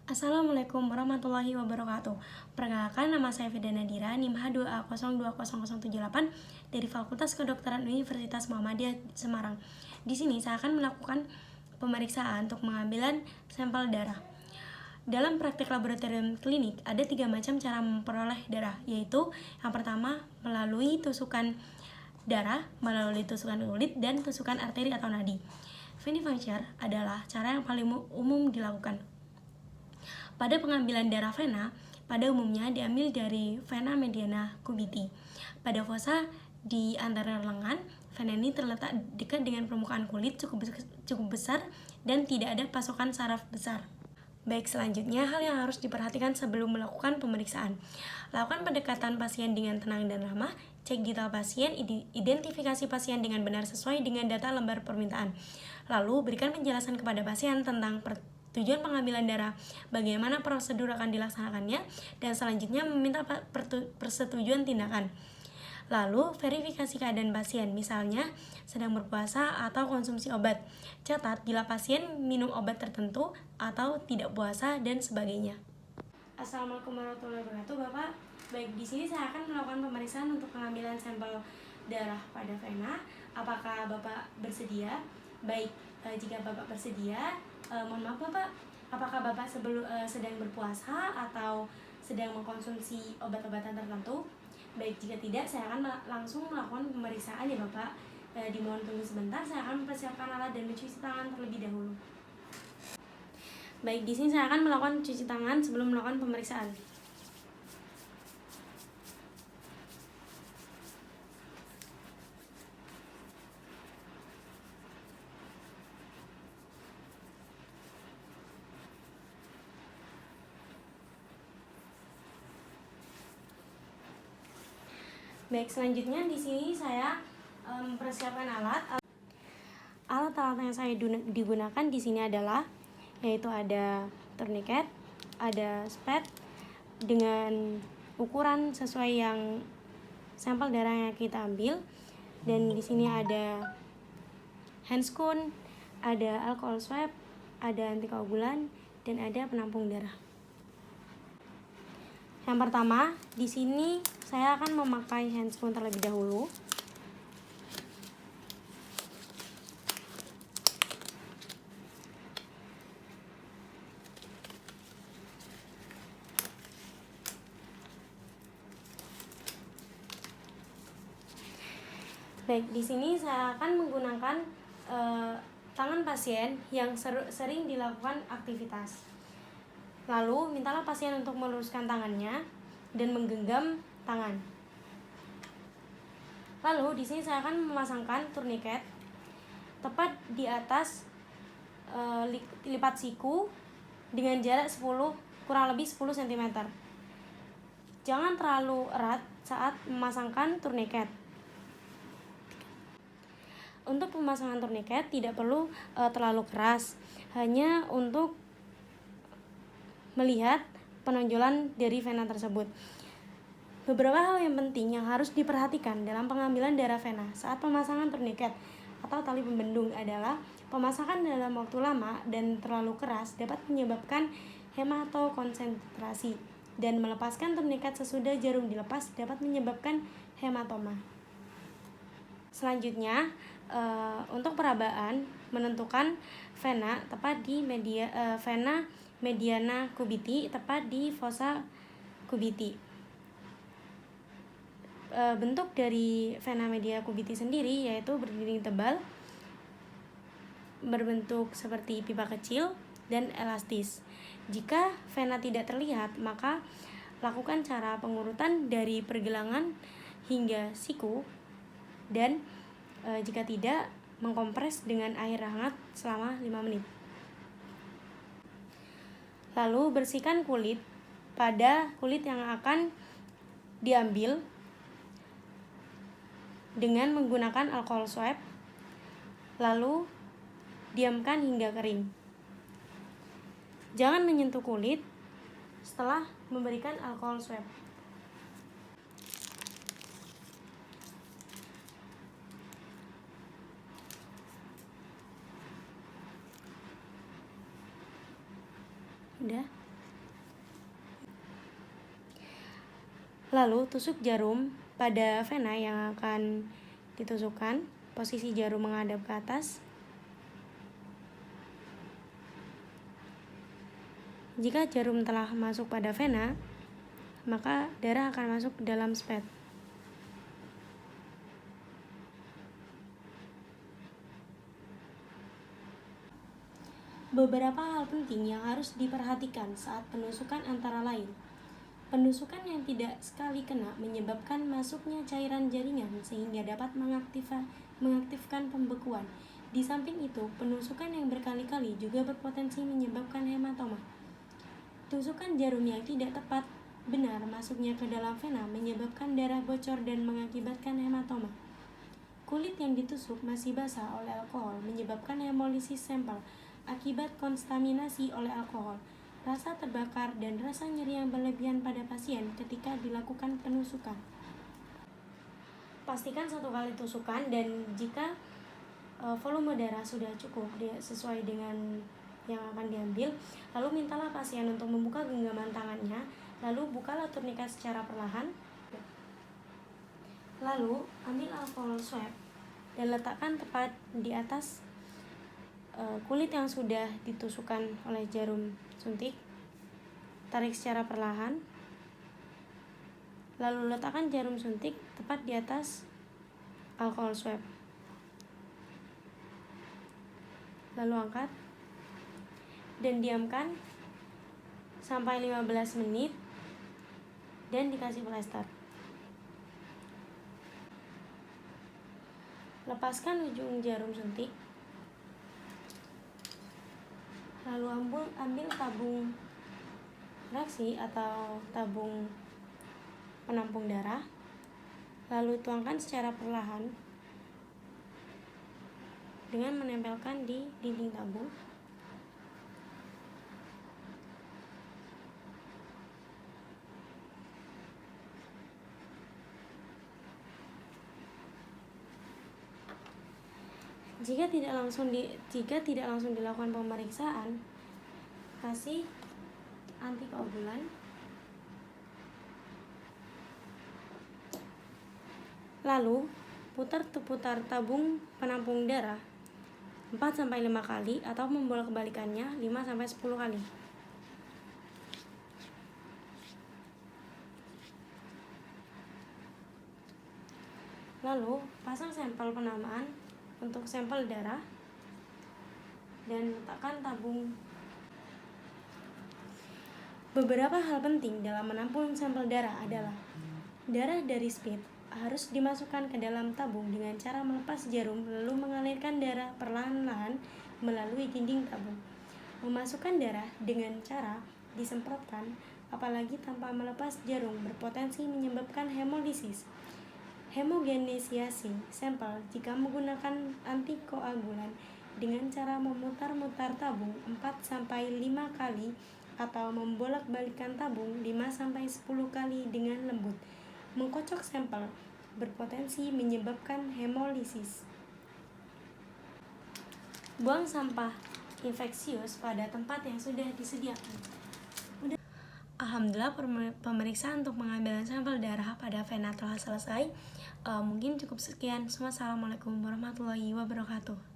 Assalamualaikum warahmatullahi wabarakatuh. Perkenalkan, nama saya Fida Nadira, NIM H2A020078 dari Fakultas Kedokteran Universitas Muhammadiyah Semarang. Di sini saya akan melakukan pemeriksaan untuk pengambilan sampel darah. Dalam praktik laboratorium klinik, ada 3 macam cara memperoleh darah, yaitu yang pertama melalui tusukan darah, melalui tusukan kulit, dan tusukan arteri atau nadi. Venipuncture adalah cara yang paling umum dilakukan. Pada pengambilan darah vena, pada umumnya diambil dari vena mediana cubiti. Pada fosa di antara lengan, vena ini terletak dekat dengan permukaan kulit cukup besar dan tidak ada pasokan saraf besar. Baik, selanjutnya hal yang harus diperhatikan sebelum melakukan pemeriksaan. Lakukan pendekatan pasien dengan tenang dan ramah, cek detail pasien, identifikasi pasien dengan benar sesuai dengan data lembar permintaan. Lalu berikan penjelasan kepada pasien tentang tujuan pengambilan darah, bagaimana prosedur akan dilaksanakannya, dan selanjutnya meminta persetujuan tindakan. Lalu verifikasi keadaan pasien, misalnya sedang berpuasa atau konsumsi obat. Catat bila pasien minum obat tertentu atau tidak puasa dan sebagainya. Assalamualaikum warahmatullahi wabarakatuh, Bapak. Baik, di sini saya akan melakukan pemeriksaan untuk pengambilan sampel darah pada vena. Apakah Bapak bersedia? Baik, jika Bapak bersedia, mohon maaf Bapak, apakah Bapak sedang berpuasa atau sedang mengkonsumsi obat-obatan tertentu? Baik, jika tidak, saya akan langsung melakukan pemeriksaan ya Bapak. Dimohon tunggu sebentar, saya akan mempersiapkan alat dan mencuci tangan terlebih dahulu. Baik, di sini saya akan melakukan cuci tangan sebelum melakukan pemeriksaan. Baik, selanjutnya di sini saya mempersiapkan alat. Alat-alat yang saya digunakan di sini adalah yaitu ada tourniquet, ada spet dengan ukuran sesuai yang sampel darah yang kita ambil, dan di sini ada handscoon, ada alcohol swab, ada antikoagulan, dan ada penampung darah. Yang pertama, di sini saya akan memakai handscoon terlebih dahulu. Baik, di sini saya akan menggunakan tangan pasien yang sering dilakukan aktivitas. Lalu, mintalah pasien untuk meluruskan tangannya dan menggenggam tangan. Lalu, di sini saya akan memasangkan tourniquet tepat di atas lipat siku dengan jarak kurang lebih 10 cm. Jangan terlalu erat saat memasangkan tourniquet. Untuk pemasangan tourniquet tidak perlu terlalu keras, hanya untuk melihat penonjolan dari vena tersebut. Beberapa hal yang penting yang harus diperhatikan dalam pengambilan darah vena saat pemasangan tourniquet atau tali pembendung adalah pemasangan dalam waktu lama dan terlalu keras dapat menyebabkan hematokonsentrasi, dan melepaskan tourniquet sesudah jarum dilepas dapat menyebabkan hematoma. Selanjutnya, untuk perabaan menentukan vena tepat di vena mediana cubiti tepat di fosa cubiti. Bentuk dari vena mediana cubiti sendiri yaitu berdinding tebal, berbentuk seperti pipa kecil dan elastis. Jika vena tidak terlihat, maka lakukan cara pengurutan dari pergelangan hingga siku, dan jika tidak, mengkompres dengan air hangat selama 5 menit. Lalu bersihkan kulit pada kulit yang akan diambil dengan menggunakan alcohol swab. Lalu diamkan hingga kering. Jangan menyentuh kulit setelah memberikan alcohol swab. Udah. Lalu tusuk jarum pada vena yang akan ditusukkan, posisi jarum menghadap ke atas. Jika jarum telah masuk pada vena, maka darah akan masuk ke dalam spet. Beberapa hal penting yang harus diperhatikan saat penusukan antara lain: penusukan yang tidak sekali kena menyebabkan masuknya cairan jaringan sehingga dapat mengaktifkan pembekuan. Di samping itu, penusukan yang berkali-kali juga berpotensi menyebabkan hematoma. Tusukan jarum yang tidak tepat benar masuknya ke dalam vena menyebabkan darah bocor dan mengakibatkan hematoma. Kulit yang ditusuk masih basah oleh alkohol menyebabkan hemolisis sampel akibat kontaminasi oleh alkohol. Rasa terbakar dan rasa nyeri yang berlebihan pada pasien ketika dilakukan penusukan. Pastikan 1 kali tusukan, dan jika volume darah sudah cukup sesuai dengan yang akan diambil, lalu mintalah pasien untuk membuka genggaman tangannya, lalu bukalah turniket secara perlahan. Lalu ambil alkohol swab dan letakkan tepat di atas kulit yang sudah ditusukkan oleh jarum suntik. Tarik secara perlahan, lalu letakkan jarum suntik tepat di atas alkohol swab. Lalu angkat dan diamkan sampai 15 menit dan dikasih plester. Lepaskan ujung jarum suntik. Lalu ambil tabung reaksi atau tabung penampung darah, lalu tuangkan secara perlahan dengan menempelkan di dinding tabung. Jika tidak langsung dilakukan pemeriksaan, kasih antikoagulan. Lalu putar tabung penampung darah 4-5 kali atau membolak-balikannya 5-10 kali. Lalu pasang sampel penamaan untuk sampel darah dan letakkan tabung. Beberapa hal penting dalam menampung sampel darah adalah: darah dari spit harus dimasukkan ke dalam tabung dengan cara melepas jarum lalu mengalirkan darah perlahan-lahan melalui dinding tabung. Memasukkan darah dengan cara disemprotkan, apalagi tanpa melepas jarum, berpotensi menyebabkan hemolisis. Hemogenesiasi sampel jika menggunakan antikoagulan dengan cara memutar-mutar tabung 4-5 kali atau membolak-balikkan tabung 5-10 kali dengan lembut. Mengkocok sampel berpotensi menyebabkan hemolisis. Buang sampah infeksius pada tempat yang sudah disediakan. Alhamdulillah, pemeriksaan untuk pengambilan sampel darah pada vena telah selesai. Mungkin cukup sekian. Wassalamualaikum warahmatullahi wabarakatuh.